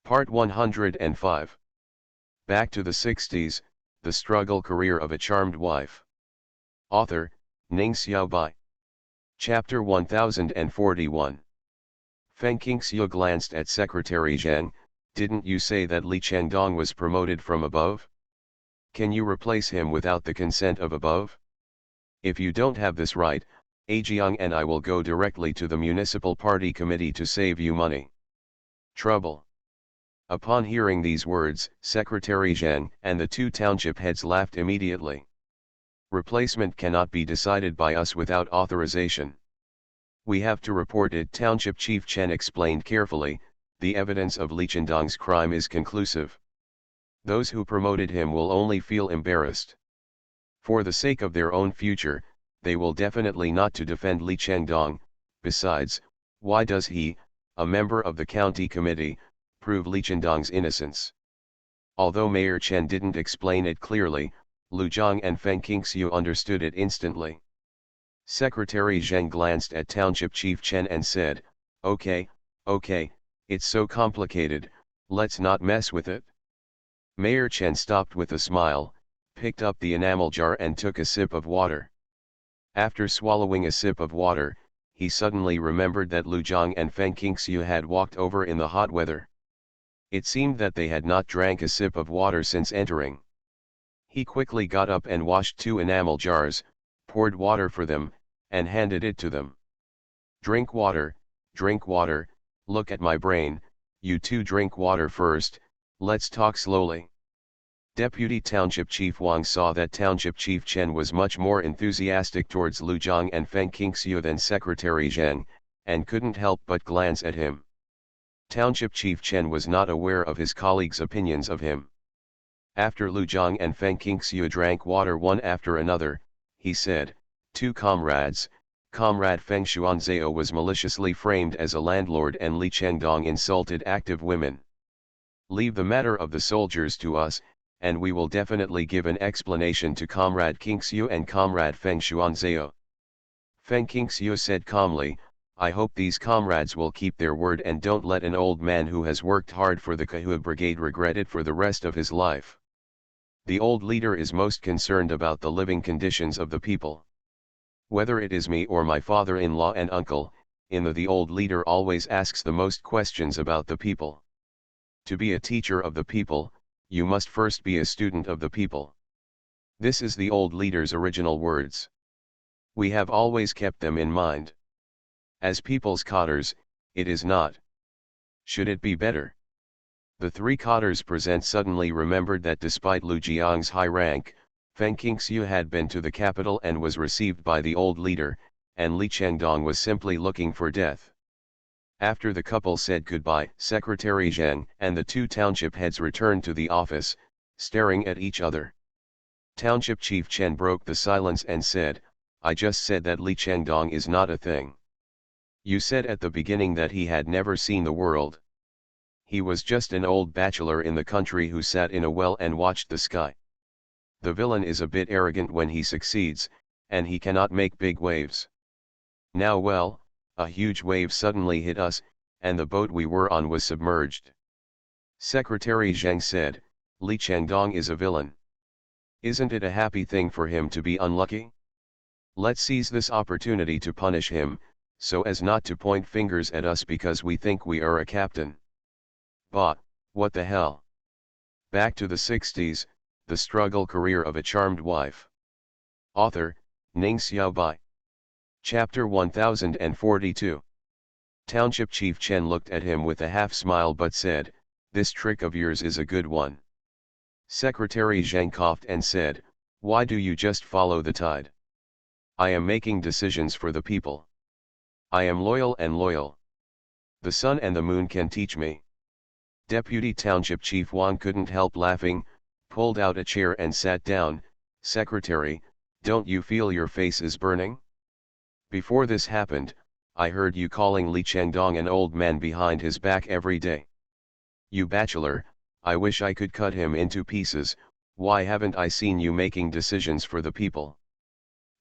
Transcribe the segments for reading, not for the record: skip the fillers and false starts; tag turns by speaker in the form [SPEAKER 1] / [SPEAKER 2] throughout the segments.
[SPEAKER 1] Part 105. Back to the 60s, The Struggle Career of a Charmed Wife. Author, Ning Xiaobai. Chapter 1041. Feng Qingxiu glanced at Secretary Zhang. Didn't you say that Li Changdong was promoted from above? Can you replace him without the consent of above? If you don't have this right, Ajiang and I will go directly to the municipal party committee to save you money. Trouble. Upon hearing these words, Secretary Zhang and the two township heads laughed immediately. Replacement cannot be decided by us without authorization. We have to report it. Township Chief Chen explained carefully. The evidence of Li Changdong's crime is conclusive. Those who promoted him will only feel embarrassed. For the sake of their own future, they will definitely not to defend Li Changdong. Besides, why does he, a member of the county committee, prove Li Changdong's innocence? Although Mayor Chen didn't explain it clearly, Lu Zhang and Feng Qingxiu understood it instantly. Secretary Zhang glanced at Township Chief Chen and said, okay, it's so complicated, let's not mess with it. Mayor Chen stopped with a smile, picked up the enamel jar and took a sip of water. After swallowing a sip of water, he suddenly remembered that Lu Zhang and Feng Qingxiu had walked over in the hot weather. It seemed that they had not drank a sip of water since entering. He quickly got up and washed two enamel jars, poured water for them, and handed it to them. Drink water, look at my brain, you two drink water first, let's talk slowly. Deputy Township Chief Wang saw that Township Chief Chen was much more enthusiastic towards Lu Zhang and Feng Qingxiu than Secretary Zhang, and couldn't help but glance at him. Township Chief Chen was not aware of his colleagues' opinions of him. After Lu Zhang and Feng Qingxiu drank water one after another, he said, two comrades, Comrade Feng Xuanzhao was maliciously framed as a landlord and Li Changdong insulted active women. Leave the matter of the soldiers to us, and we will definitely give an explanation to Comrade Qingxiu and Comrade Feng Xuanzhao. Feng Qingxiu said calmly, I hope these comrades will keep their word and don't let an old man who has worked hard for the Kahua Brigade regret it for the rest of his life. The old leader is most concerned about the living conditions of the people. Whether it is me or my father-in-law and uncle, the old leader always asks the most questions about the people. To be a teacher of the people, you must first be a student of the people. This is the old leader's original words. We have always kept them in mind. As people's cotters, it is not. Should it be better? The three cotters present suddenly remembered that despite Lu Jiang's high rank, Feng Qingxiu had been to the capital and was received by the old leader, and Li Changdong was simply looking for death. After the couple said goodbye, Secretary Zhang and the two township heads returned to the office, staring at each other. Township Chief Chen broke the silence and said, I just said that Li Changdong is not a thing. You said at the beginning that he had never seen the world. He was just an old bachelor in the country who sat in a well and watched the sky. The villain is a bit arrogant when he succeeds, and he cannot make big waves. Now well, a huge wave suddenly hit us, and the boat we were on was submerged. Secretary Zhang said, Li Changdong is a villain. Isn't it a happy thing for him to be unlucky? Let's seize this opportunity to punish him, so as not to point fingers at us because we think we are a captain. Bah, what the hell? Back to the 60s, The Struggle Career of a Charmed Wife. Author, Ning Xiaobai. Chapter 1042. Township Chief Chen looked at him with a half-smile but said, this trick of yours is a good one. Secretary Zhang coughed and said, why do you just follow the tide? I am making decisions for the people. I am loyal and loyal. The sun and the moon can teach me. Deputy Township Chief Wang couldn't help laughing, pulled out a chair and sat down. Secretary, don't you feel your face is burning? Before this happened, I heard you calling Li Changdong an old man behind his back every day. You bachelor, I wish I could cut him into pieces. Why haven't I seen you making decisions for the people?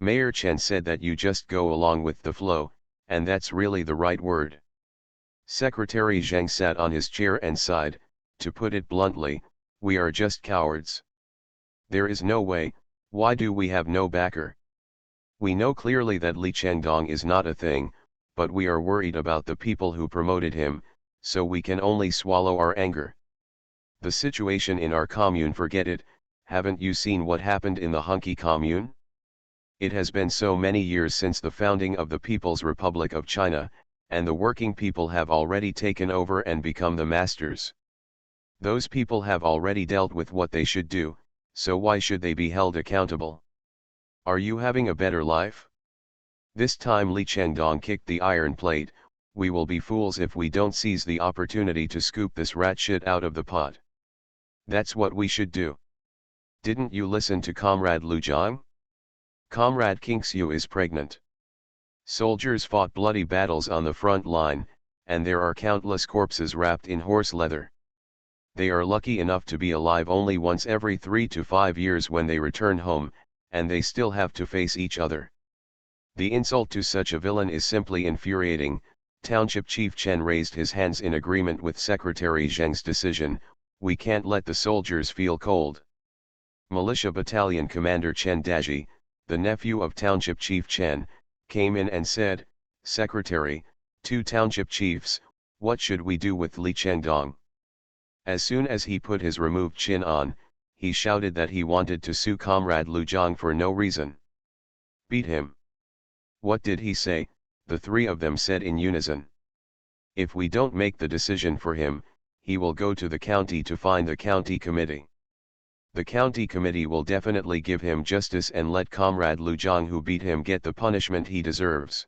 [SPEAKER 1] Mayor Chen said that you just go along with the flow, and that's really the right word. Secretary Zhang sat on his chair and sighed, To put it bluntly, we are just cowards. There is no way. Why do we have no backer? We know clearly that Li Chengdong is not a thing, but we are worried about the people who promoted him, so we can only swallow our anger. The situation in our commune, forget it. Haven't you seen what happened in the Hunky commune? It has been so many years since the founding of the People's Republic of China, and the working people have already taken over and become the masters. Those people have already dealt with what they should do, so why should they be held accountable? Are you having a better life? This time Li Chengdong kicked the iron plate. We will be fools if we don't seize the opportunity to scoop this rat shit out of the pot. That's what we should do. Didn't you listen to Comrade Lu Jiang? Comrade Kingxiu is pregnant. Soldiers fought bloody battles on the front line, and there are countless corpses wrapped in horse leather. They are lucky enough to be alive only once every 3 to 5 years when they return home, and they still have to face each other. The insult to such a villain is simply infuriating. Township Chief Chen raised his hands in agreement with Secretary Zheng's decision. We can't let the soldiers feel cold. Militia Battalion Commander Chen Daji, the nephew of Township Chief Chen, came in and said, "Secretary, 2 township chiefs, what should we do with Li Chengdong?" As soon as he put his removed chin on, he shouted that he wanted to sue Comrade Lu Jiang for no reason. Beat him. What did he say? The 3 of them said in unison. If we don't make the decision for him, he will go to the county to find the county committee. The county committee will definitely give him justice and let Comrade Lu Jiang who beat him get the punishment he deserves.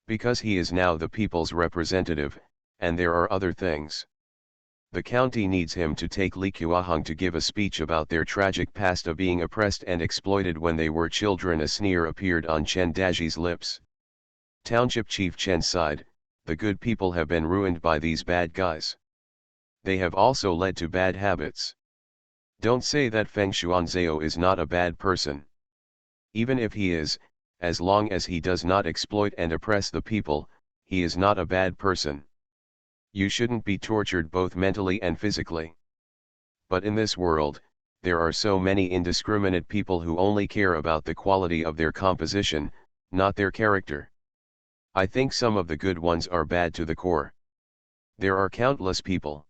[SPEAKER 1] Because he is now the people's representative, and there are other things. The county needs him to take Li Qiahong to give a speech about their tragic past of being oppressed and exploited when they were children. A sneer appeared on Chen Daji's lips. Township Chief Chen sighed, the good people have been ruined by these bad guys. They have also led to bad habits. Don't say that Feng Xuanzhao is not a bad person. Even if he is, as long as he does not exploit and oppress the people, he is not a bad person. You shouldn't be tortured both mentally and physically. But in this world, there are so many indiscriminate people who only care about the quality of their composition, not their character. I think some of the good ones are bad to the core. There are countless people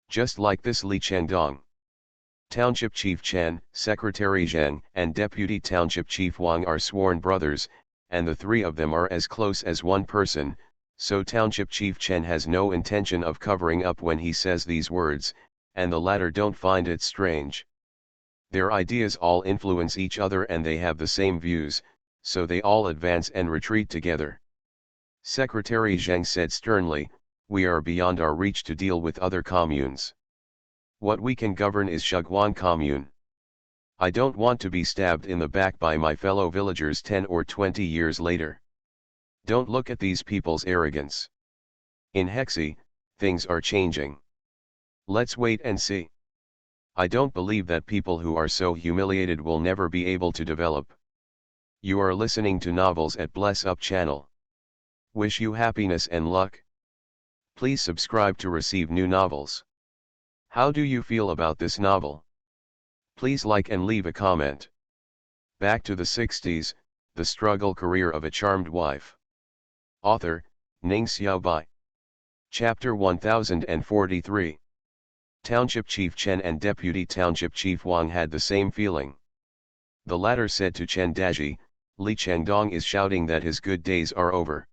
[SPEAKER 1] just like this Li Chengdong. Township Chief Chen, Secretary Zheng, and Deputy Township Chief Wang are sworn brothers, and the 3 of them are as close as one person, so Township Chief Chen has no intention of covering up when he says these words, and the latter don't find it strange. Their ideas all influence each other and they have the same views, so they all advance and retreat together. Secretary Zheng said sternly, we are beyond our reach to deal with other communes. What we can govern is Shuguan commune. I don't want to be stabbed in the back by my fellow villagers 10 or 20 years later. Don't look at these people's arrogance. In Hexi, things are changing. Let's wait and see. I don't believe that people who are so humiliated will never be able to develop. You are listening to Novels at Bless Up channel. Wish you happiness and luck. Please subscribe to receive new novels. How do you feel about this novel? Please like and leave a comment. Back to the 60s, The Struggle Career of a Charmed Wife. Author, Ning Xiaobai. Chapter 1043. Township Chief Chen and Deputy Township Chief Wang had the same feeling. The latter said to Chen Daji, Li Chengdong is shouting that his good days are over.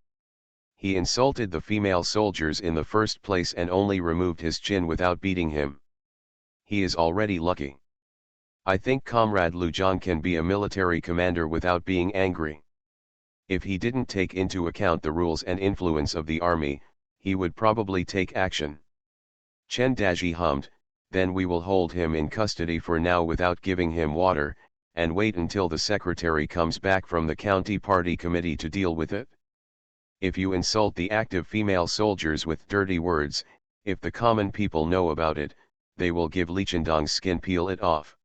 [SPEAKER 1] He insulted the female soldiers in the first place and only removed his chin without beating him. He is already lucky. I think Comrade Lu Jiang can be a military commander without being angry. If he didn't take into account the rules and influence of the army, he would probably take action. Chen Daji hummed, then we will hold him in custody for now without giving him water, and wait until the secretary comes back from the county party committee to deal with it. If you insult the active female soldiers with dirty words, if the common people know about it, they will give Li Chengdong's skin peel it off.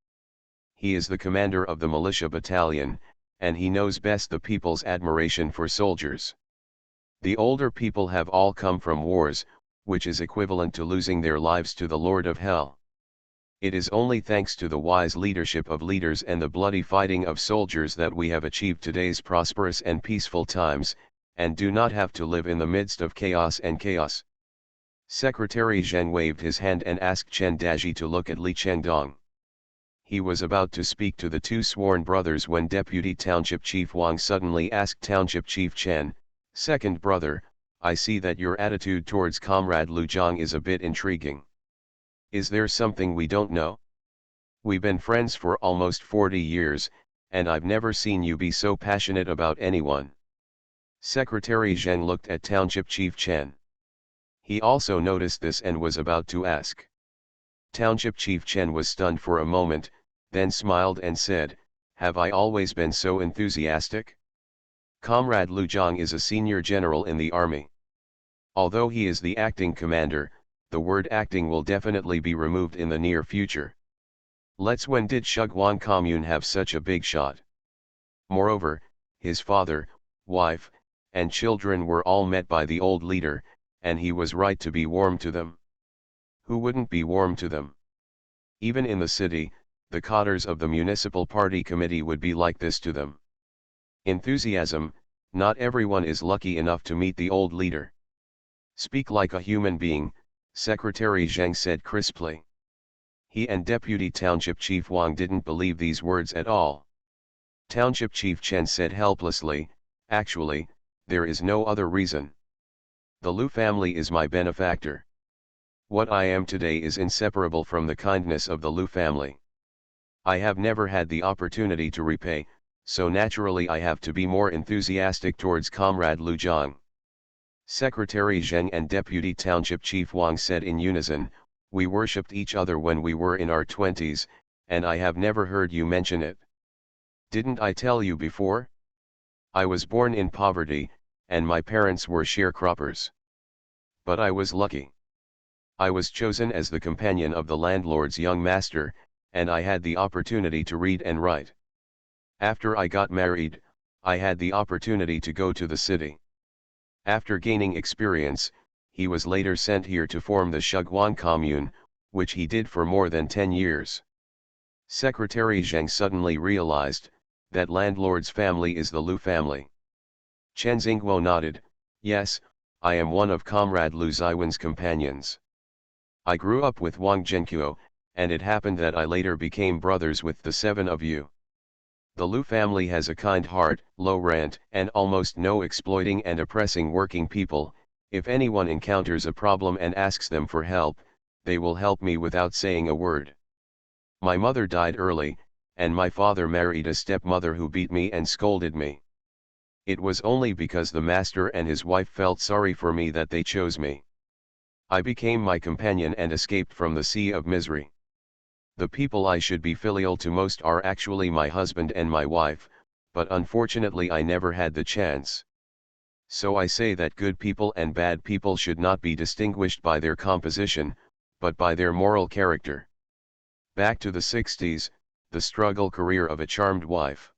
[SPEAKER 1] He is the commander of the militia battalion, and he knows best the people's admiration for soldiers. The older people have all come from wars, which is equivalent to losing their lives to the Lord of Hell. It is only thanks to the wise leadership of leaders and the bloody fighting of soldiers that we have achieved today's prosperous and peaceful times, and do not have to live in the midst of chaos and chaos. Secretary Zheng waved his hand and asked Chen Daji to look at Li Chengdong. He was about to speak to the two sworn brothers when Deputy Township Chief Wang suddenly asked Township Chief Chen, "Second brother, I see that your attitude towards Comrade Lu Zhang is a bit intriguing. Is there something we don't know? We've been friends for almost 40 years, and I've never seen you be so passionate about anyone." Secretary Zheng looked at Township Chief Chen. He also noticed this and was about to ask. Township Chief Chen was stunned for a moment, then smiled and said, "Have I always been so enthusiastic? Comrade Lu Zhang is a senior general in the army. Although he is the acting commander, the word acting will definitely be removed in the near future. When did Shugwan Commune have such a big shot? Moreover, his father, wife, and children were all met by the old leader, and he was right to be warm to them. Who wouldn't be warm to them? Even in the city, the cadres of the municipal party committee would be like this to them. Enthusiasm, not everyone is lucky enough to meet the old leader." "Speak like a human being," Secretary Zheng said crisply. He and Deputy Township Chief Wang didn't believe these words at all. Township Chief Chen said helplessly, "Actually, there is no other reason. The Lu family is my benefactor. What I am today is inseparable from the kindness of the Lu family. I have never had the opportunity to repay, so naturally I have to be more enthusiastic towards Comrade Lu Zhang." Secretary Zheng and Deputy Township Chief Wang said in unison, "We worshipped each other when we were in our 20s, and I have never heard you mention it. Didn't I tell you before? I was born in poverty, and my parents were sharecroppers. But I was lucky. I was chosen as the companion of the landlord's young master, and I had the opportunity to read and write. After I got married, I had the opportunity to go to the city. After gaining experience, he was later sent here to form the Shugwan Commune, which he did for more than 10 years. Secretary Zheng suddenly realized that landlord's family is the Lu family. Chen Xingguo nodded, "Yes, I am one of Comrade Lu Ziwen's companions. I grew up with Wang Zhenqiu, and it happened that I later became brothers with the 7 of you. The Lu family has a kind heart, low rent, and almost no exploiting and oppressing working people. If anyone encounters a problem and asks them for help, they will help me without saying a word. My mother died early, and my father married a stepmother who beat me and scolded me. It was only because the master and his wife felt sorry for me that they chose me. I became my companion and escaped from the sea of misery. The people I should be filial to most are actually my husband and my wife, but unfortunately I never had the chance. So I say that good people and bad people should not be distinguished by their composition, but by their moral character." Back to the 60s, the struggle career of a charmed wife.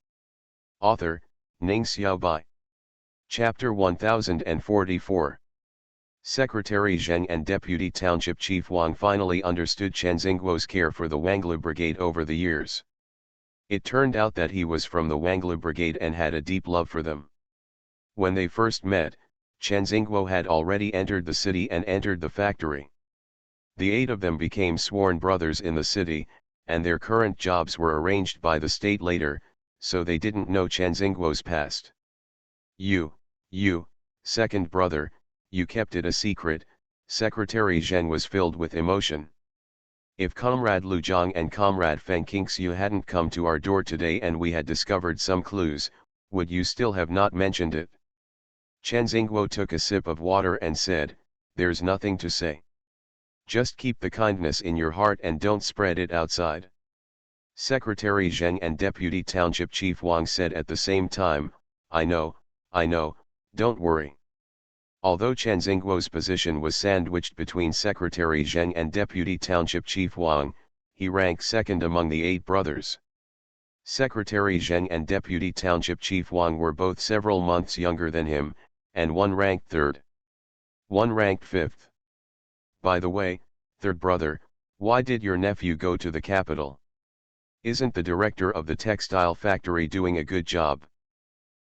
[SPEAKER 1] Author, Ning Xiaobai. Chapter 1044. Secretary Zheng and Deputy Township Chief Wang finally understood Chen Xingguo's care for the Wanglu Brigade over the years. It turned out that he was from the Wanglu Brigade and had a deep love for them. When they first met, Chen Xingguo had already entered the city and entered the factory. The 8 of them became sworn brothers in the city, and their current jobs were arranged by the state later, so they didn't know Chen Xingguo's past. You, second brother, you kept it a secret." Secretary Zheng was filled with emotion. "If Comrade Lu Zhang and Comrade Feng Qingxiu hadn't come to our door today and we had discovered some clues, would you still have not mentioned it?" Chen Xingguo took a sip of water and said, "There's nothing to say. Just keep the kindness in your heart and don't spread it outside." Secretary Zheng and Deputy Township Chief Wang said at the same time, I know, don't worry." Although Chen Xingguo's position was sandwiched between Secretary Zheng and Deputy Township Chief Wang, he ranked second among the 8 brothers. Secretary Zheng and Deputy Township Chief Wang were both several months younger than him, and one ranked third. One ranked fifth. By the way, third brother, why did your nephew go to the capital? Isn't the director of the textile factory doing a good job?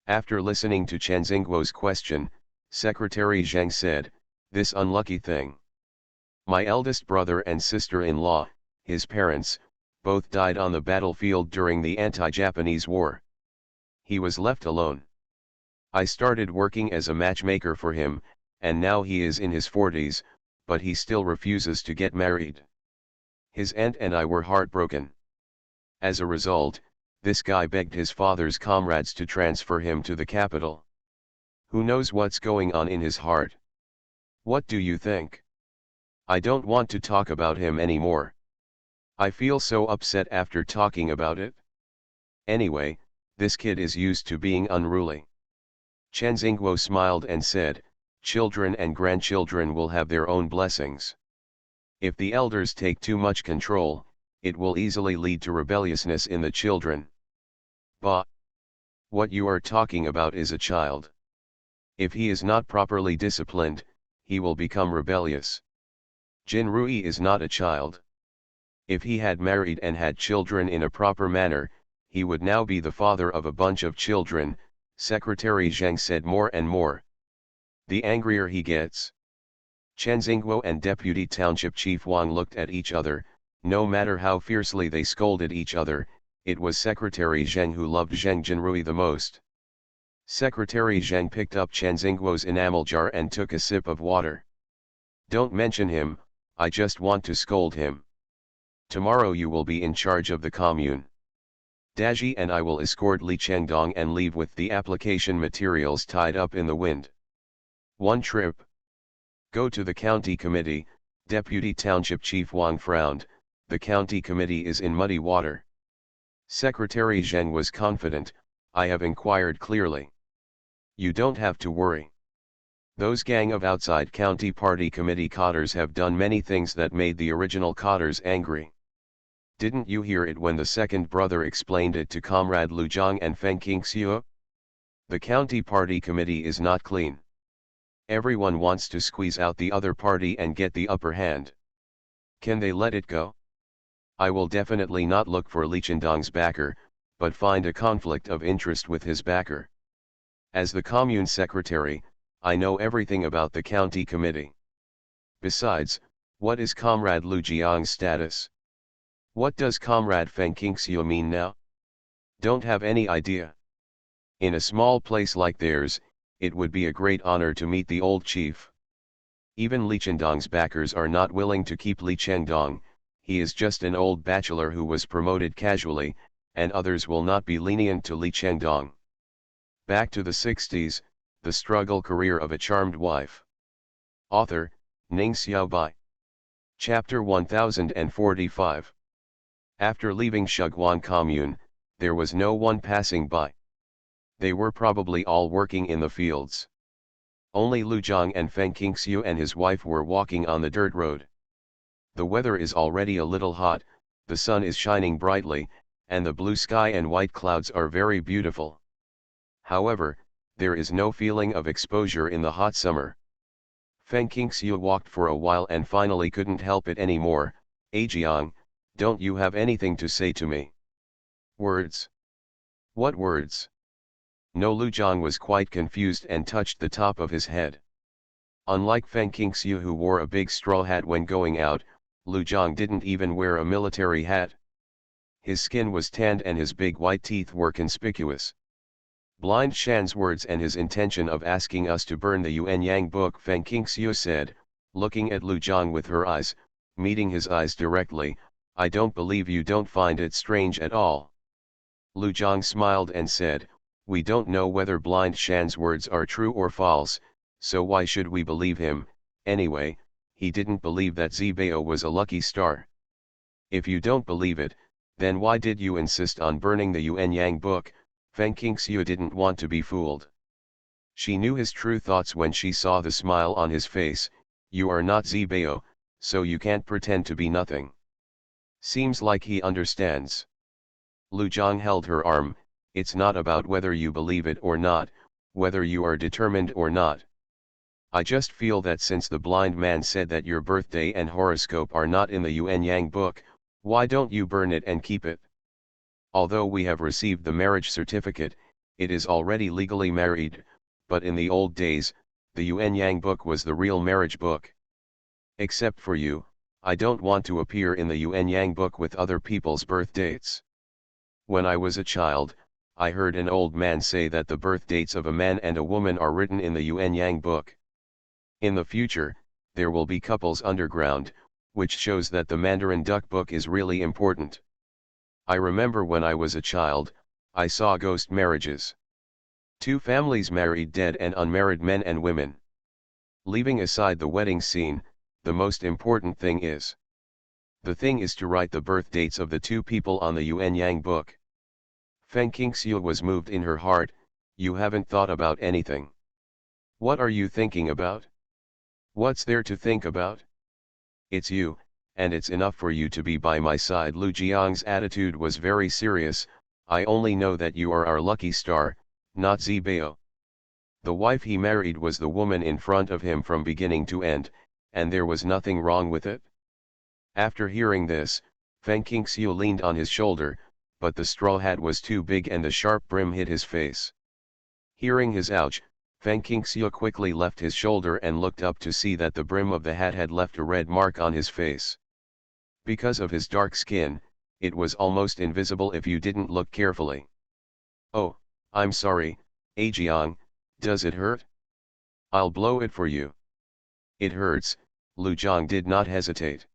[SPEAKER 1] After listening to Chen Xingguo's question, Secretary Zheng said, this unlucky thing. My eldest brother and sister-in-law, his parents, both died on the battlefield during the anti-Japanese war. He was left alone. I started working as a matchmaker for him, and now he is in his 40s, but he still refuses to get married. His aunt and I were heartbroken. As a result, this guy begged his father's comrades to transfer him to the capital. Who knows what's going on in his heart? What do you think? I don't want to talk about him anymore. I feel so upset after talking about it. Anyway, this kid is used to being unruly. Chen Xingguo smiled and said, children and grandchildren will have their own blessings. If the elders take too much control, it will easily lead to rebelliousness in the children. Bah! What you are talking about is a child. If he is not properly disciplined, he will become rebellious. Jin Rui is not a child. If he had married and had children in a proper manner, he would now be the father of a bunch of children, Secretary Zheng said more and more. The angrier he gets. Chen Xingguo and Deputy Township Chief Wang looked at each other. No matter how fiercely they scolded each other, it was Secretary Zheng who loved Zheng Jinrui the most. Secretary Zheng picked up Chen Xingguo's enamel jar and took a sip of water. Don't mention him, I just want to scold him. Tomorrow you will be in charge of the commune. Daji and I will escort Li Chengdong and leave with the application materials tied up in the wind. One trip. Go to the county committee, Deputy Township Chief Wang frowned, the county committee is in muddy water. Secretary Zheng was confident, I have inquired clearly. You don't have to worry. Those gang of outside county party committee cotters have done many things that made the original cotters angry. Didn't you hear it when the second brother explained it to Comrade Lu Zhang and Feng Qingxiu? The county party committee is not clean. Everyone wants to squeeze out the other party and get the upper hand. Can they let it go? I will definitely not look for Li Chengdong's backer, but find a conflict of interest with his backer. As the commune secretary, I know everything about the county committee. Besides, what is Comrade Lu Jiang's status? What does Comrade Feng Qingxiu mean now? Don't have any idea. In a small place like theirs, it would be a great honor to meet the old chief. Even Li Chengdong's backers are not willing to keep Li Chengdong, he is just an old bachelor who was promoted casually, and others will not be lenient to Li Chengdong. Back to the 60s, the struggle career of a charmed wife. Author, Ning Xiaobai. Chapter 1045. After leaving Shuguan Commune, there was no one passing by. They were probably all working in the fields. Only Lu Zhang and Feng Qingxiu and his wife were walking on the dirt road. The weather is already a little hot, the sun is shining brightly, and the blue sky and white clouds are very beautiful. However, there is no feeling of exposure in the hot summer. Feng Qingxiu walked for a while and finally couldn't help it anymore. Ajiang, don't you have anything to say to me? Words? What words? No, Lu Zhang was quite confused and touched the top of his head. Unlike Feng Qingxiu who wore a big straw hat when going out, Lu Zhang didn't even wear a military hat. His skin was tanned and his big white teeth were conspicuous. Blind Shan's words and his intention of asking us to burn the Yuan Yang book, Feng Qingxiu said, looking at Lu Zhang with her eyes, meeting his eyes directly, I don't believe you don't find it strange at all. Lu Zhang smiled and said, we don't know whether Blind Shan's words are true or false, so why should we believe him? Anyway, he didn't believe that Zibao was a lucky star. If you don't believe it, then why did you insist on burning the Yuan Yang book? Feng Qingxiu didn't want to be fooled. She knew his true thoughts when she saw the smile on his face. You are not Zibao, so you can't pretend to be nothing. Seems like he understands. Lu Zhang held her arm. It's not about whether you believe it or not, whether you are determined or not. I just feel that since the blind man said that your birthday and horoscope are not in the Yuan Yang book, why don't you burn it and keep it? Although we have received the marriage certificate, it is already legally married, but in the old days, the Yuan Yang book was the real marriage book. Except for you, I don't want to appear in the Yuan Yang book with other people's birth dates. When I was a child, I heard an old man say that the birth dates of a man and a woman are written in the Yuan Yang book. In the future, there will be couples underground, which shows that the Mandarin Duck book is really important. I remember when I was a child, I saw ghost marriages. Two families married dead and unmarried men and women. Leaving aside the wedding scene, the most important thing is. The thing is to write the birth dates of the two people on the Yuan Yang book. Feng Qingxiu was moved in her heart. You haven't thought about anything. What are you thinking about? What's there to think about? It's you, and it's enough for you to be by my side. Lu Jiang's attitude was very serious. I only know that you are our lucky star, not Zibao. The wife he married was the woman in front of him from beginning to end, and there was nothing wrong with it. After hearing this, Feng Qingxiu leaned on his shoulder, but the straw hat was too big and the sharp brim hit his face. Hearing his ouch, Feng Qingxiu quickly left his shoulder and looked up to see that the brim of the hat had left a red mark on his face. Because of his dark skin, it was almost invisible if you didn't look carefully. Oh, I'm sorry, Ajiang, does it hurt? I'll blow it for you. It hurts. Lu Jiang did not hesitate.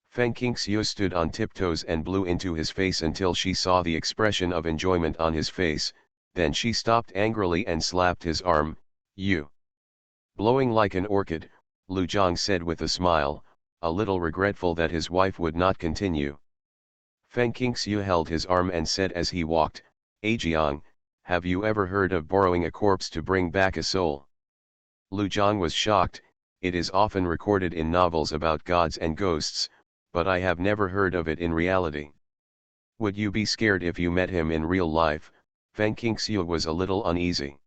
[SPEAKER 1] Feng Qingxiu stood on tiptoes and blew into his face until she saw the expression of enjoyment on his face, then she stopped angrily and slapped his arm. You. Blowing like an orchid, Lu Jiang said with a smile, a little regretful that his wife would not continue. Feng Qingxiu held his arm and said as he walked, Ajiang, have you ever heard of borrowing a corpse to bring back a soul? Lu Jiang was shocked. It is often recorded in novels about gods and ghosts, but I have never heard of it in reality. Would you be scared if you met him in real life? Feng Qingxiu was a little uneasy.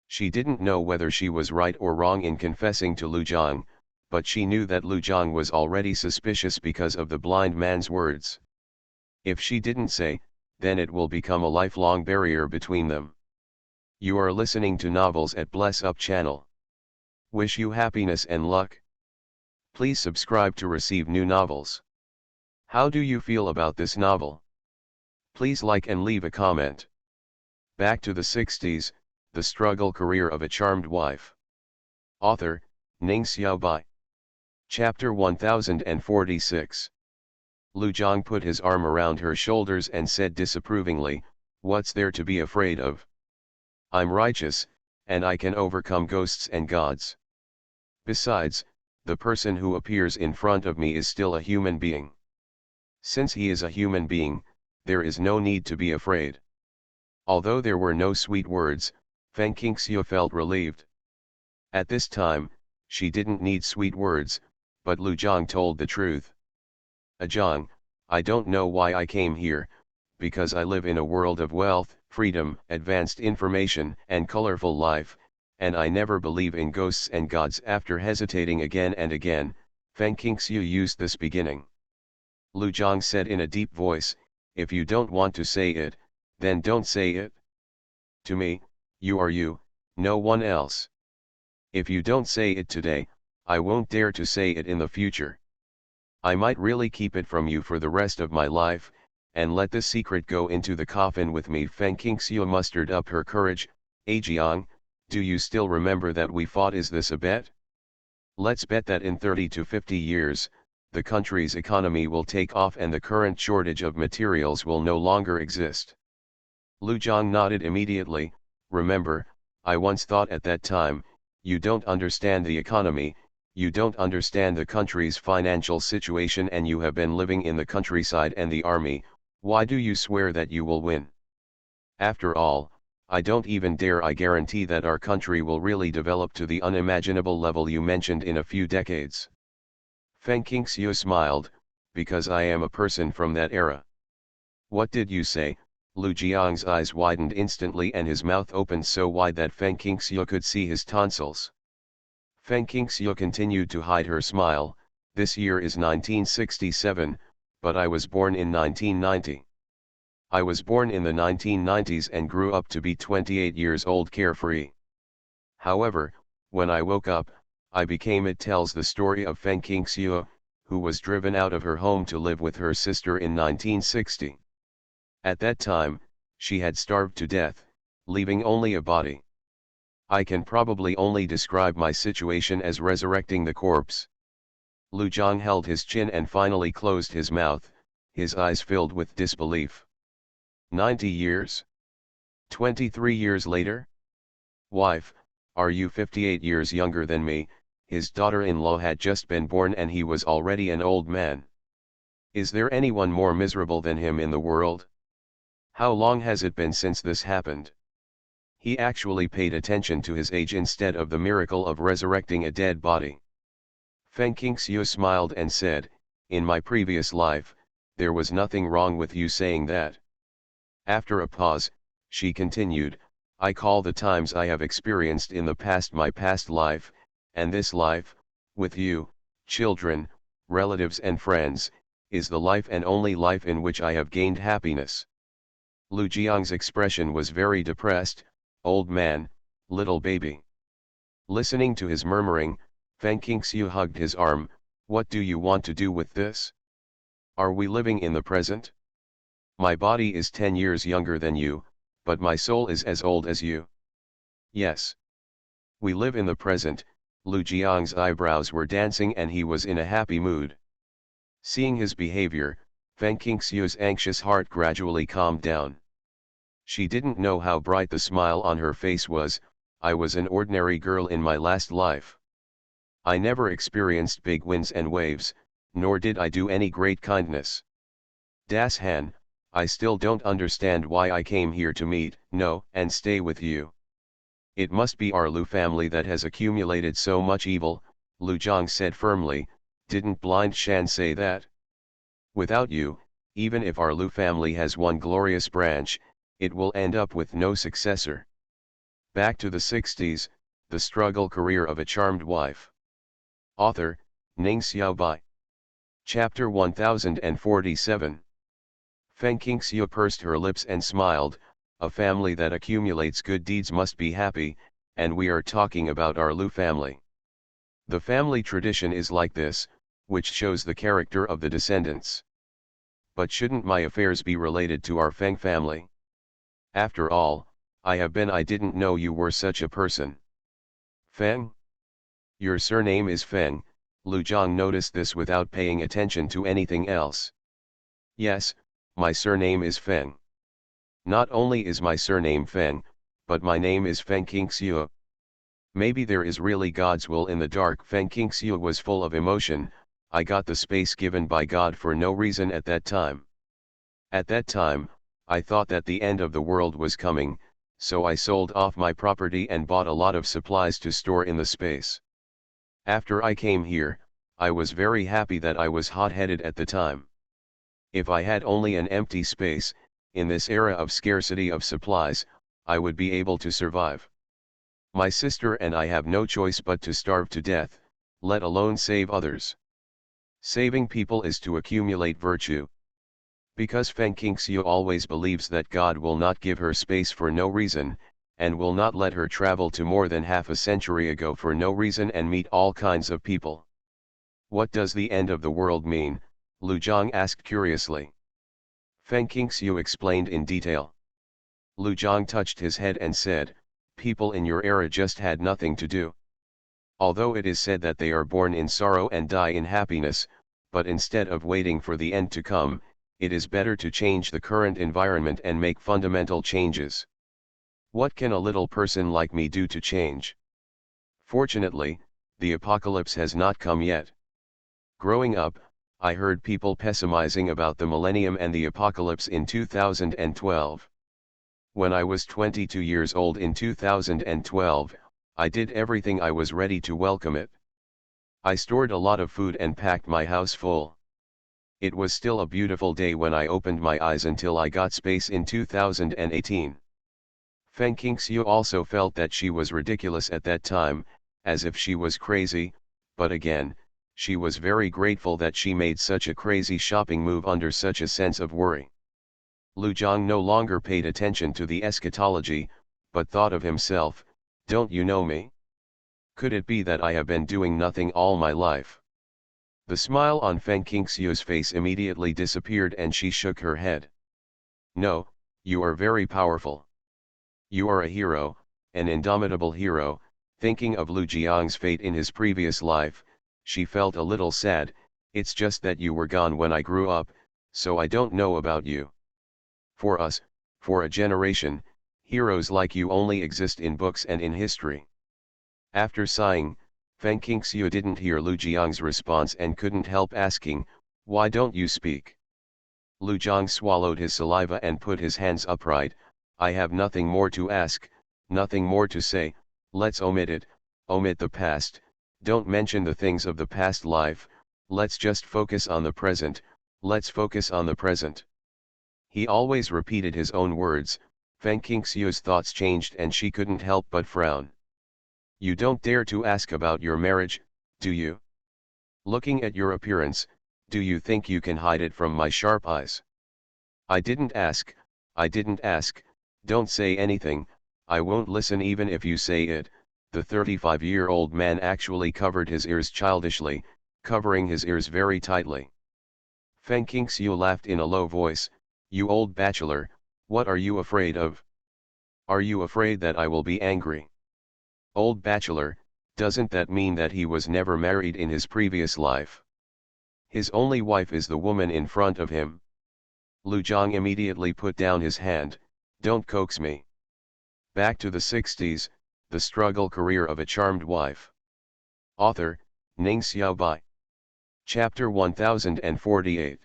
[SPEAKER 1] She didn't know whether she was right or wrong in confessing to Lu Jiang, but she knew that Lu Jiang was already suspicious because of the blind man's words. If she didn't say, then it will become a lifelong barrier between them. You are listening to Novels at Bless Up channel. Wish you happiness and luck. Please subscribe to receive new novels. How do you feel about this novel? Please like and leave a comment. Back to the 60s, The Struggle Career of a Charmed Wife. Author, Ning Xiaobai. Chapter 1046. Lu Jiang put his arm around her shoulders and said disapprovingly, what's there to be afraid of? I'm righteous, and I can overcome ghosts and gods. Besides, the person who appears in front of me is still a human being. Since he is a human being, there is no need to be afraid. Although there were no sweet words, Feng Qingxiu felt relieved. At this time, she didn't need sweet words, but Lu Jiang told the truth. Jiang, I don't know why I came here, because I live in a world of wealth, freedom, advanced information, and colorful life, and I never believe in ghosts and gods. After hesitating again and again, Feng Qingxiu used this beginning. Lu Jiang said in a deep voice, if you don't want to say it, then don't say it. To me, you are you, no one else. If you don't say it today, I won't dare to say it in the future. I might really keep it from you for the rest of my life, and let this secret go into the coffin with me. Feng Qingxiu mustered up her courage. Ajiang, do you still remember that we fought? Is this a bet? Let's bet that in 30 to 50 years, the country's economy will take off and the current shortage of materials will no longer exist. Lu Jiang nodded immediately. Remember, I once thought at that time, you don't understand the economy, you don't understand the country's financial situation, and you have been living in the countryside and the army. Why do you swear that you will win? After all, I don't even dare. I guarantee that our country will really develop to the unimaginable level you mentioned in a few decades. Feng Qingxiu smiled, because I am a person from that era. What did you say? Lu Jiang's eyes widened instantly and his mouth opened so wide that Feng Qingxiu could see his tonsils. Feng Qingxiu continued to hide her smile. This year is 1967, but I was born in 1990. I was born in the 1990s and grew up to be 28 years old carefree. However, when I woke up, it tells the story of Feng Qingxiu, who was driven out of her home to live with her sister in 1960. At that time, she had starved to death, leaving only a body. I can probably only describe my situation as resurrecting the corpse. Lu Zhang held his chin and finally closed his mouth, his eyes filled with disbelief. 90 years? 23 years later? Wife, are you 58 years younger than me? His daughter-in-law had just been born and he was already an old man. Is there anyone more miserable than him in the world? How long has it been since this happened? He actually paid attention to his age instead of the miracle of resurrecting a dead body. Feng Qingxiu smiled and said, "In my previous life, there was nothing wrong with you saying that." After a pause, she continued, "I call the times I have experienced in the past my past life, and this life, with you, children, relatives and friends, is the life and only life in which I have gained happiness." Lu Jiang's expression was very depressed. "Old man, little baby." Listening to his murmuring, Feng Qingxiu hugged his arm. "What do you want to do with this? Are we living in the present? My body is 10 years younger than you, but my soul is as old as you." "Yes. We live in the present." Lu Jiang's eyebrows were dancing and he was in a happy mood. Seeing his behavior, Feng Qingxiu's anxious heart gradually calmed down. She didn't know how bright the smile on her face was. "I was an ordinary girl in my last life. I never experienced big winds and waves, nor did I do any great kindness. Das Han, I still don't understand why I came here to meet, no, and stay with you. It must be our Lu family that has accumulated so much evil," Lu Zhang said firmly. "Didn't Blind Shan say that? Without you, even if our Lu family has one glorious branch, it will end up with no successor." Back to the 60s, the struggle career of a charmed wife. Author, Ning Xiaobai. Chapter 1047. Feng Qingxiu pursed her lips and smiled. "A family that accumulates good deeds must be happy, and we are talking about our Lu family. The family tradition is like this, which shows the character of the descendants. But shouldn't my affairs be related to our Feng family? After all, I didn't know you were such a person." "Feng? Your surname is Feng." Lu Zhang noticed this without paying attention to anything else. "Yes, my surname is Feng. Not only is my surname Feng, but my name is Feng Qingxiu. Maybe there is really God's will in the dark." Feng Qingxiu was full of emotion. "I got the space given by God for no reason at that time. At that time, I thought that the end of the world was coming, so I sold off my property and bought a lot of supplies to store in the space. After I came here, I was very happy that I was hot-headed at the time. If I had only an empty space, in this era of scarcity of supplies, I would be able to survive. My sister and I have no choice but to starve to death, let alone save others. Saving people is to accumulate virtue." Because Feng Qingxiu always believes that God will not give her space for no reason, and will not let her travel to more than half a century ago for no reason and meet all kinds of people. "What does the end of the world mean?" Lu Zhang asked curiously. Feng Qingxiu explained in detail. Lu Zhang touched his head and said, "People in your era just had nothing to do. Although it is said that they are born in sorrow and die in happiness, but instead of waiting for the end to come, it is better to change the current environment and make fundamental changes. What can a little person like me do to change? Fortunately, the apocalypse has not come yet. Growing up, I heard people pessimizing about the millennium and the apocalypse in 2012. When I was 22 years old in 2012, I did everything I was ready to welcome it. I stored a lot of food and packed my house full. It was still a beautiful day when I opened my eyes until I got space in 2018. Feng Qingxiu also felt that she was ridiculous at that time, as if she was crazy, but again, she was very grateful that she made such a crazy shopping move under such a sense of worry. Lu Jiang no longer paid attention to the eschatology, but thought of himself, don't you know me? Could it be that I have been doing nothing all my life? The smile on Feng Qingxiu's face immediately disappeared and she shook her head. No, you are very powerful. You are a hero, an indomitable hero. Thinking of Lu Jiang's fate in his previous life, she felt a little sad. It's just that you were gone when I grew up, so I don't know about you. For us, for a generation, heroes like you only exist in books and in history. After sighing, Feng Qingxiu didn't hear Lu Jiang's response and couldn't help asking, why don't you speak? Lu Jiang swallowed his saliva and put his hands upright. I have nothing more to ask, nothing more to say. Let's omit it, omit the past, don't mention the things of the past life, let's just focus on the present, let's focus on the present. He always repeated his own words. Feng Qingxiu's thoughts changed and she couldn't help but frown. You don't dare to ask about your marriage, do you? Looking at your appearance, do you think you can hide it from my sharp eyes? I didn't ask, don't say anything, I won't listen even if you say it. The 35-year-old man actually covered his ears childishly, covering his ears very tightly. Feng Qingxiu laughed in a low voice, you old bachelor, what are you afraid of? Are you afraid that I will be angry? Old bachelor, doesn't that mean that he was never married in his previous life? His only wife is the woman in front of him. Lu Jiang immediately put down his hand, don't coax me. Back to the 60s, the struggle career of a charmed wife. Author, Ning Xiaobai. Chapter 1048.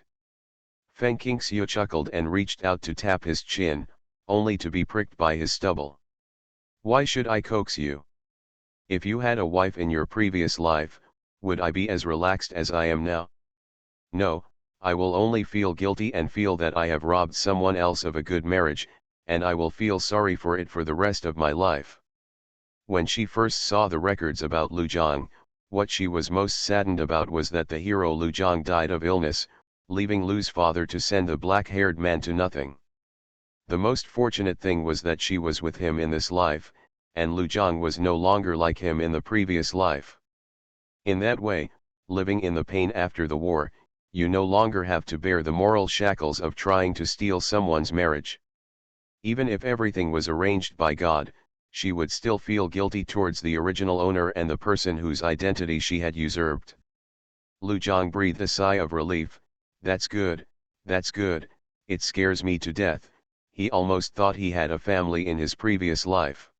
[SPEAKER 1] Feng Qingxiu chuckled and reached out to tap his chin, only to be pricked by his stubble. Why should I coax you? If you had a wife in your previous life, would I be as relaxed as I am now? No, I will only feel guilty and feel that I have robbed someone else of a good marriage, and I will feel sorry for it for the rest of my life. When she first saw the records about Lu Jiang, what she was most saddened about was that the hero Lu Jiang died of illness, leaving Lu's father to send the black-haired man to nothing. The most fortunate thing was that she was with him in this life, and Lu Jiang was no longer like him in the previous life. In that way, living in the pain after the war, you no longer have to bear the moral shackles of trying to steal someone's marriage. Even if everything was arranged by God, she would still feel guilty towards the original owner and the person whose identity she had usurped. Lu Jiang breathed a sigh of relief. That's good, it scares me to death. He almost thought he had a family in his previous life.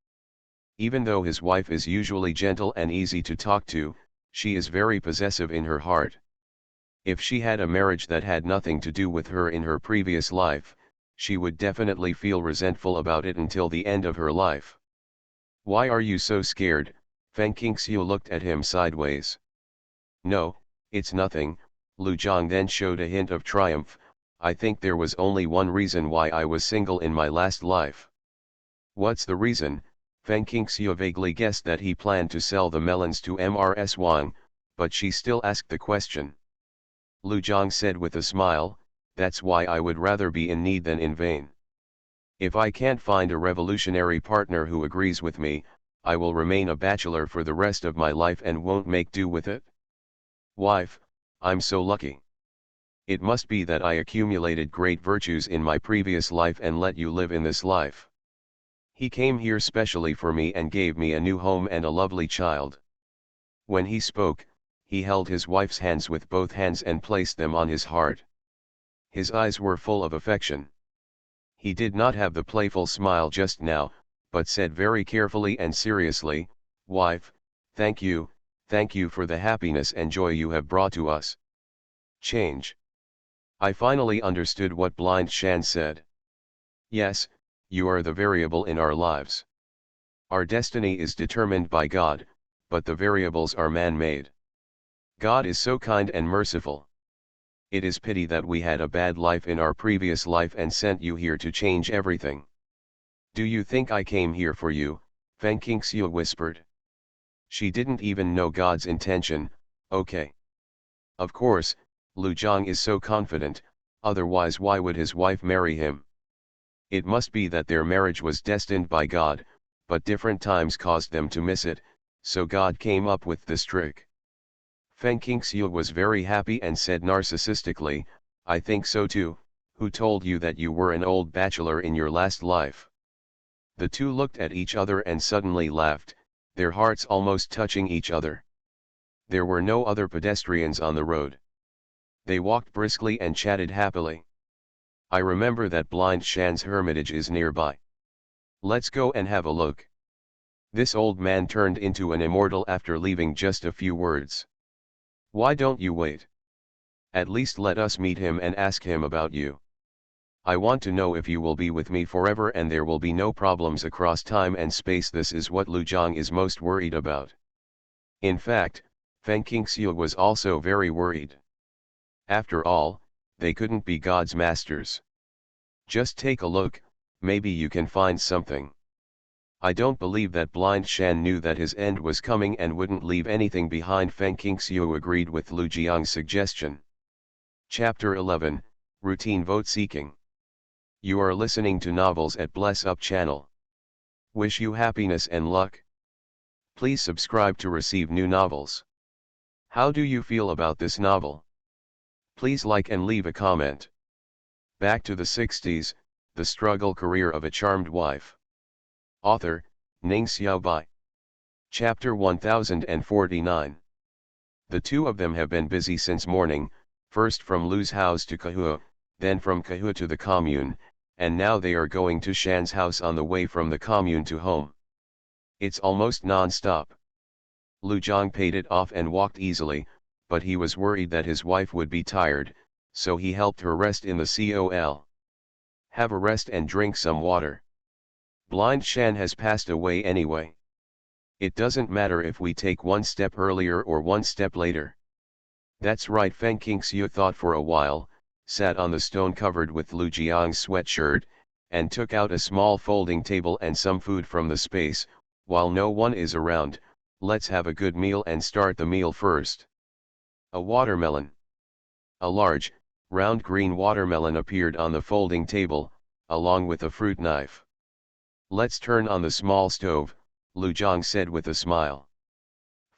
[SPEAKER 1] Even though his wife is usually gentle and easy to talk to, she is very possessive in her heart. If she had a marriage that had nothing to do with her in her previous life, she would definitely feel resentful about it until the end of her life. Why are you so scared? Feng Qingxiu looked at him sideways. No, it's nothing. Lu Jiang then showed a hint of triumph. I think there was only one reason why I was single in my last life. What's the reason? Feng Qingxiu vaguely guessed that he planned to sell the melons to Mrs. Wang, but she still asked the question. Lu Jiang said with a smile, that's why I would rather be in need than in vain. If I can't find a revolutionary partner who agrees with me, I will remain a bachelor for the rest of my life and won't make do with it. Wife, I'm so lucky. It must be that I accumulated great virtues in my previous life and let you live in this life. He came here specially for me and gave me a new home and a lovely child. When he spoke, he held his wife's hands with both hands and placed them on his heart. His eyes were full of affection. He did not have the playful smile just now, but said very carefully and seriously, Wife, thank you for the happiness and joy you have brought to us. Change. I finally understood what Blind Shan said. Yes, you are the variable in our lives. Our destiny is determined by God, but the variables are man-made. God is so kind and merciful. It is pity that we had a bad life in our previous life and sent you here to change everything. Do you think I came here for you? Feng Qingxiu whispered. She didn't even know God's intention. Okay. Of course, Lu Jiang is so confident, otherwise why would his wife marry him? It must be that their marriage was destined by God, but different times caused them to miss it, so God came up with this trick. Feng Qingxiu was very happy and said narcissistically, I think so too. Who told you that you were an old bachelor in your last life? The two looked at each other and suddenly laughed, their hearts almost touching each other. There were no other pedestrians on the road. They walked briskly and chatted happily. I remember that Blind Shan's hermitage is nearby. Let's go and have a look. This old man turned into an immortal after leaving just a few words. Why don't you wait? At least let us meet him and ask him about you. I want to know if you will be with me forever and there will be no problems across time and space. This is what Lu Jiang is most worried about. In fact, Feng Qingxiu was also very worried. After all, they couldn't be God's masters. Just take a look, maybe you can find something. I don't believe that Blind Shan knew that his end was coming and wouldn't leave anything behind. Feng Qingxiu agreed with Lu Jiang's suggestion. Chapter 11, Routine Vote Seeking. You are listening to Novels at Bless Up channel. Wish you happiness and luck. Please subscribe to receive new novels. How do you feel about this novel? Please like and leave a comment. Back to the 60s, The Struggle Career of a Charmed Wife. Author, Ning Xiaobai. Chapter 1049. The two of them have been busy since morning, first from Lu's house to Kahua, then from Kahua to the commune, and now they are going to Shan's house on the way from the commune to home. It's almost non-stop. Lu Jiang paid it off and walked easily, but he was worried that his wife would be tired, so he helped her rest in the col. Have a rest and drink some water. Blind Shan has passed away anyway. It doesn't matter if we take one step earlier or one step later. That's right. Feng Qingxiu thought for a while, sat on the stone covered with Lu Jiang's sweatshirt, and took out a small folding table and some food from the space. While no one is around, let's have a good meal and start the meal first. A watermelon. A large, round green watermelon appeared on the folding table, along with a fruit knife. Let's turn on the small stove, Lu Jiang said with a smile.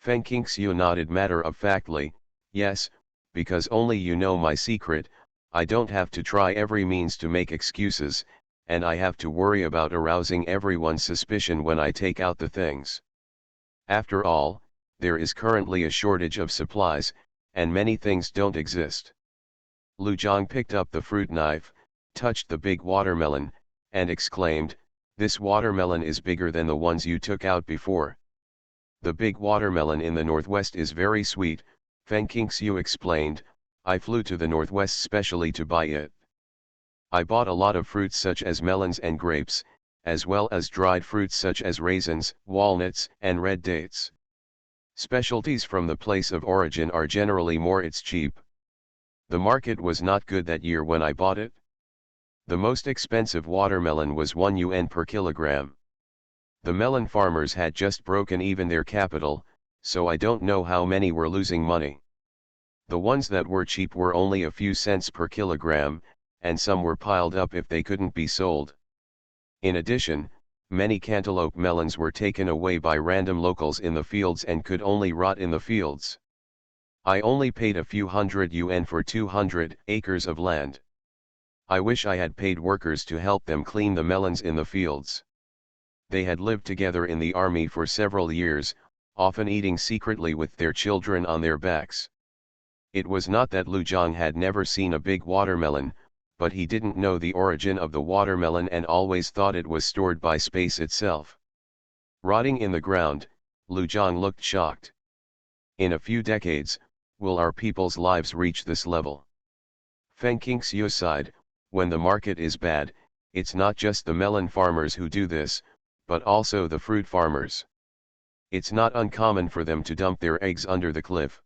[SPEAKER 1] Feng Qingxiu nodded matter-of-factly, yes, because only you know my secret. I don't have to try every means to make excuses, and I have to worry about arousing everyone's suspicion when I take out the things. After all, there is currently a shortage of supplies, and many things don't exist. Lu Jiang picked up the fruit knife, touched the big watermelon, and exclaimed, this watermelon is bigger than the ones you took out before. The big watermelon in the northwest is very sweet, Feng Qingxiu explained. I flew to the northwest specially to buy it. I bought a lot of fruits such as melons and grapes, as well as dried fruits such as raisins, walnuts, and red dates. Specialties from the place of origin are generally more cheap. The market was not good that year when I bought it. The most expensive watermelon was 1 yuan per kilogram. The melon farmers had just broken even their capital, so I don't know how many were losing money. The ones that were cheap were only a few cents per kilogram, and some were piled up if they couldn't be sold. In addition, many cantaloupe melons were taken away by random locals in the fields and could only rot in the fields. I only paid a few hundred yuan for 200 acres of land. I wish I had paid workers to help them clean the melons in the fields. They had lived together in the army for several years, often eating secretly with their children on their backs. It was not that Lu Jiang had never seen a big watermelon, but he didn't know the origin of the watermelon and always thought it was stored by space itself. Rotting in the ground, Lu Jiang looked shocked. In a few decades, will our people's lives reach this level? Feng Qingxiu sighed, when the market is bad, it's not just the melon farmers who do this, but also the fruit farmers. It's not uncommon for them to dump their eggs under the cliff.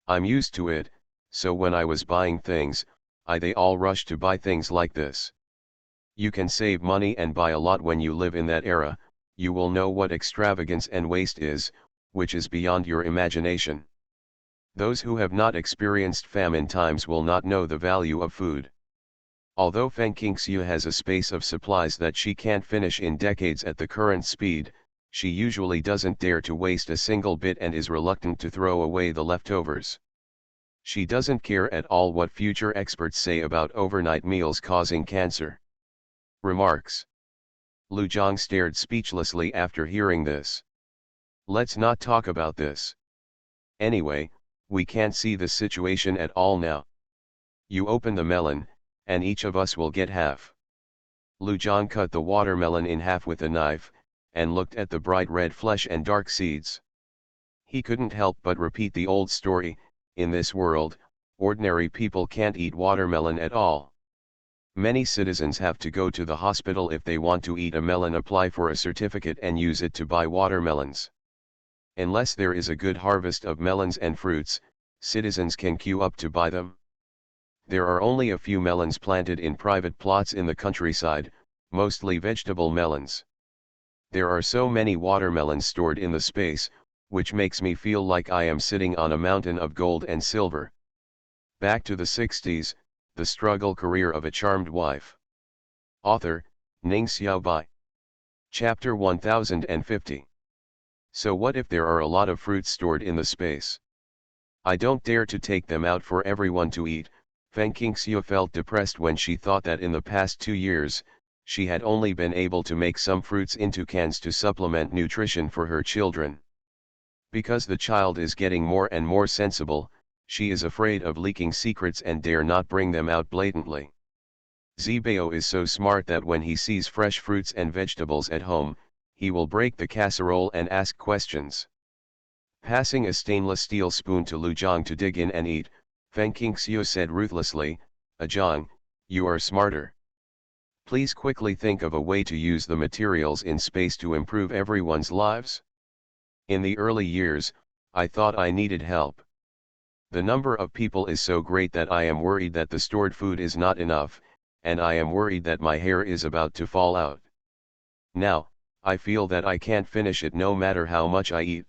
[SPEAKER 1] I'm used to it, so when I was buying things, they all rush to buy things like this. You can save money and buy a lot when you live in that era. You will know what extravagance and waste is, which is beyond your imagination. Those who have not experienced famine times will not know the value of food. Although Feng Qingxiu has a space of supplies that she can't finish in decades at the current speed, she usually doesn't dare to waste a single bit and is reluctant to throw away the leftovers. She doesn't care at all what future experts say about overnight meals causing cancer. Remarks. Lu Zhang stared speechlessly after hearing this. Let's not talk about this. Anyway, we can't see the situation at all now. You open the melon, and each of us will get half. Lu Zhang cut the watermelon in half with a knife, and looked at the bright red flesh and dark seeds. He couldn't help but repeat the old story: in this world, ordinary people can't eat watermelon at all. Many citizens have to go to the hospital if they want to eat a melon, apply for a certificate and use it to buy watermelons. Unless there is a good harvest of melons and fruits, citizens can queue up to buy them. There are only a few melons planted in private plots in the countryside, mostly vegetable melons. There are so many watermelons stored in the space, which makes me feel like I am sitting on a mountain of gold and silver. Back to the 60s, The Struggle Career of a Charmed Wife. Author, Ning Xiaobai. Chapter 1050. So what if there are a lot of fruits stored in the space? I don't dare to take them out for everyone to eat. Feng Qingxiu felt depressed when she thought that in the past 2 years, she had only been able to make some fruits into cans to supplement nutrition for her children. Because the child is getting more and more sensible, she is afraid of leaking secrets and dare not bring them out blatantly. Zibao is so smart that when he sees fresh fruits and vegetables at home, he will break the casserole and ask questions. Passing a stainless steel spoon to Lu Zhang to dig in and eat, Feng Qingxiu said ruthlessly, "Zhang, you are smarter. Please quickly think of a way to use the materials in space to improve everyone's lives." In the early years, I thought I needed help. The number of people is so great that I am worried that the stored food is not enough, and I am worried that my hair is about to fall out. Now, I feel that I can't finish it no matter how much I eat.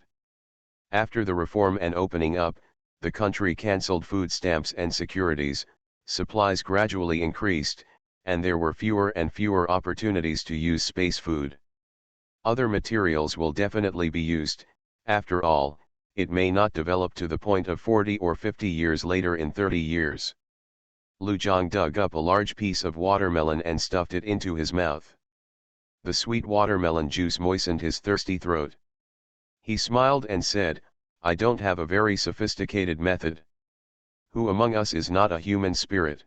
[SPEAKER 1] After the reform and opening up, the country cancelled food stamps and securities, supplies gradually increased, and there were fewer and fewer opportunities to use space food. Other materials will definitely be used. After all, it may not develop to the point of 40 or 50 years later in 30 years. Lu Zhang dug up a large piece of watermelon and stuffed it into his mouth. The sweet watermelon juice moistened his thirsty throat. He smiled and said, "I don't have a very sophisticated method. Who among us is not a human spirit?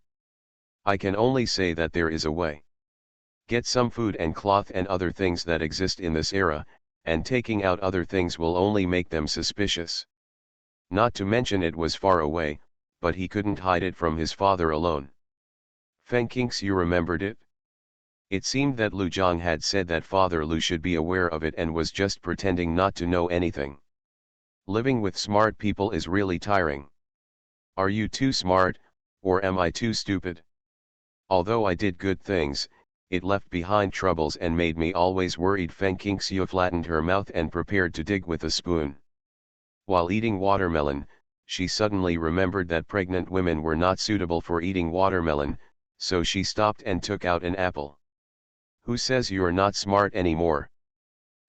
[SPEAKER 1] I can only say that there is a way. Get some food and cloth and other things that exist in this era, and taking out other things will only make them suspicious." Not to mention it was far away, but he couldn't hide it from his father alone. Feng Qingxiu remembered it. It seemed that Lu Zhang had said that Father Lu should be aware of it and was just pretending not to know anything. Living with smart people is really tiring. Are you too smart, or am I too stupid? Although I did good things, it left behind troubles and made me always worried. Feng Qingxiu flattened her mouth and prepared to dig with a spoon. While eating watermelon, she suddenly remembered that pregnant women were not suitable for eating watermelon, so she stopped and took out an apple. "Who says you're not smart anymore?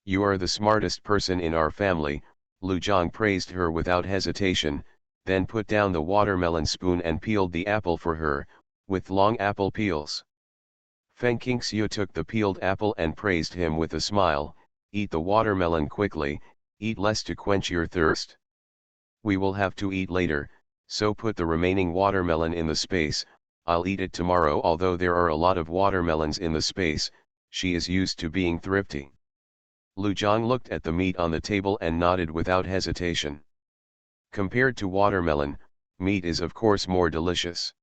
[SPEAKER 1] You are the smartest person in our family," Lu Zhang praised her without hesitation, then put down the watermelon spoon and peeled the apple for her, with long apple peels. Feng Qingxiu took the peeled apple and praised him with a smile, "Eat the watermelon quickly, eat less to quench your thirst. We will have to eat later, so put the remaining watermelon in the space. I'll eat it tomorrow." Although there are a lot of watermelons in the space, she is used to being thrifty. Lu Zhang looked at the meat on the table and nodded without hesitation. Compared to watermelon, meat is of course more delicious.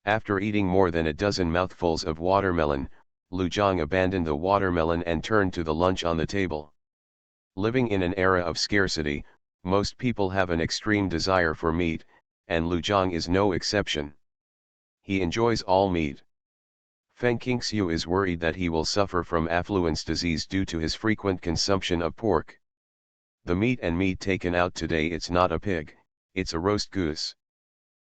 [SPEAKER 1] After eating more than a dozen mouthfuls of watermelon, Lu Zhang abandoned the watermelon and turned to the lunch on the table. Living in an era of scarcity, most people have an extreme desire for meat, and Lu Zhang is no exception. He enjoys all meat. Feng Qingxiu is worried that he will suffer from affluence disease due to his frequent consumption of pork. The meat taken out today, it's not a pig, it's a roast goose.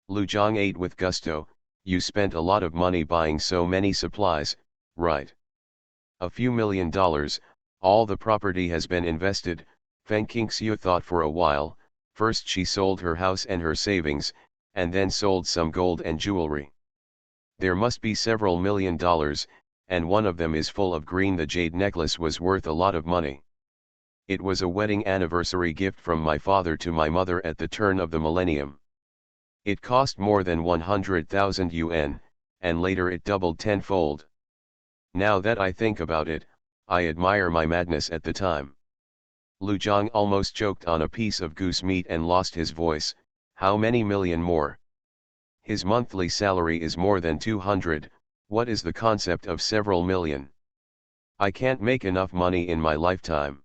[SPEAKER 1] Lu Zhang ate with gusto. You spent a lot of money buying so many supplies, right? A few $1 million, all the property has been invested. Feng Qingxiu thought for a while. First she sold her house and her savings, and then sold some gold and jewelry. There must be several $1 million, and one of them is full of green. The jade necklace was worth a lot of money. It was a wedding anniversary gift from my father to my mother at the turn of the millennium. It cost more than 100,000 yuan, and later it doubled tenfold. Now that I think about it, I admire my madness at the time. Lu Zhang almost choked on a piece of goose meat and lost his voice. How many million more? His monthly salary is more than 200, what is the concept of several million? I can't make enough money in my lifetime.